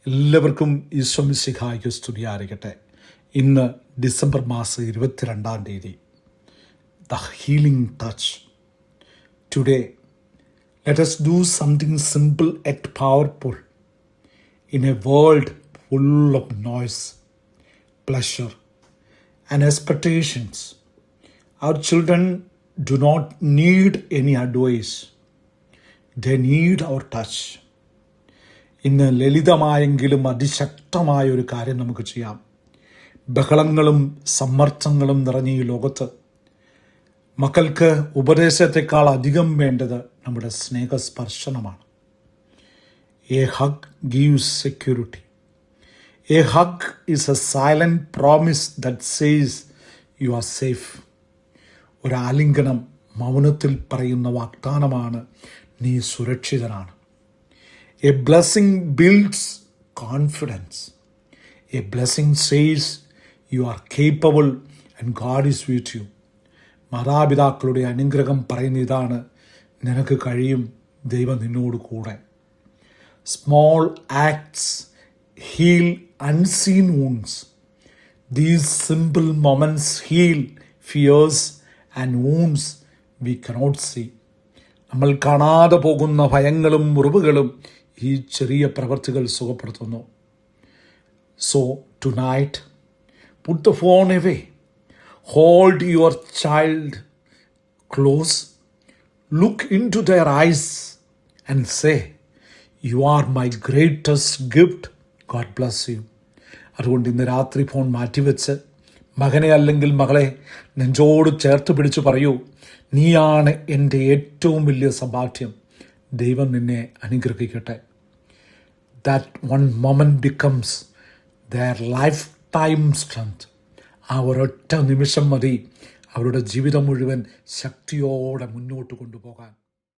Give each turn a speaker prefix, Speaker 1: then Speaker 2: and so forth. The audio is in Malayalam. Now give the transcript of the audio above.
Speaker 1: എല്ലാവർക്കും ഈശോ മിശിഹായ്ക്ക് സ്തുതിയായിരിക്കട്ടെ. ഇന്ന് ഡിസംബർ മാസം 22 the healing touch. Today let us do something simple yet powerful in a world full of noise, pleasure and expectations. Our children do not need any advice. They need our touch. ഇന്ന് ലളിതമായെങ്കിലും അതിശക്തമായ ഒരു കാര്യം നമുക്ക് ചെയ്യാം. ബഹളങ്ങളും സമ്മർദ്ദങ്ങളും നിറഞ്ഞ ഈ ലോകത്ത് മക്കൾക്ക് ഉപദേശത്തെക്കാൾ അധികം വേണ്ടത് നമ്മുടെ സ്നേഹസ്പർശനമാണ്. A hug gives security. A hug is a silent promise that says you are safe. ഒരു ആലിംഗനം മൗനത്തിൽ പറയുന്ന വാഗ്ദാനമാണ്, നീ സുരക്ഷിതനാണ്. A blessing builds confidence. A blessing says you are capable and God is with you. മാതാപിതാക്കളുടെ അനുഗ്രഹം പറയുന്ന ഇതാണ്, നിനക്ക് കഴിയും, ദൈവം നിന്നോട് കൂടെ. Small acts heal unseen wounds. These simple moments heal fears and wounds we cannot see. നമ്മൾ കാണാതെ പോകുന്ന ഭയങ്ങളും മുറിവുകളും ഈ ചെറിയ പ്രവൃത്തികൾ സുഖപ്പെടുത്തുന്നു. So tonight put the phone away. Hold your child close. Look into their eyes and say, you are my greatest gift. God bless you. അതുകൊണ്ട് ഇന്ന് രാത്രി ഫോൺ മാറ്റിവെച്ച് മകനെ അല്ലെങ്കിൽ മകളെ നെഞ്ചോട് ചേർത്ത് പിടിച്ച് പറയൂ, നീയാണ് എൻ്റെ ഏറ്റവും വലിയ സമ്പാദ്യം. ദൈവം നിന്നെ അനുഗ്രഹിക്കട്ടെ. That one moment becomes their lifetime strength. ആ ഒരൊറ്റ നിമിഷം മതി അവരുടെ ജീവിതം മുഴുവൻ ശക്തിയോടെ മുന്നോട്ട് കൊണ്ടുപോകാൻ.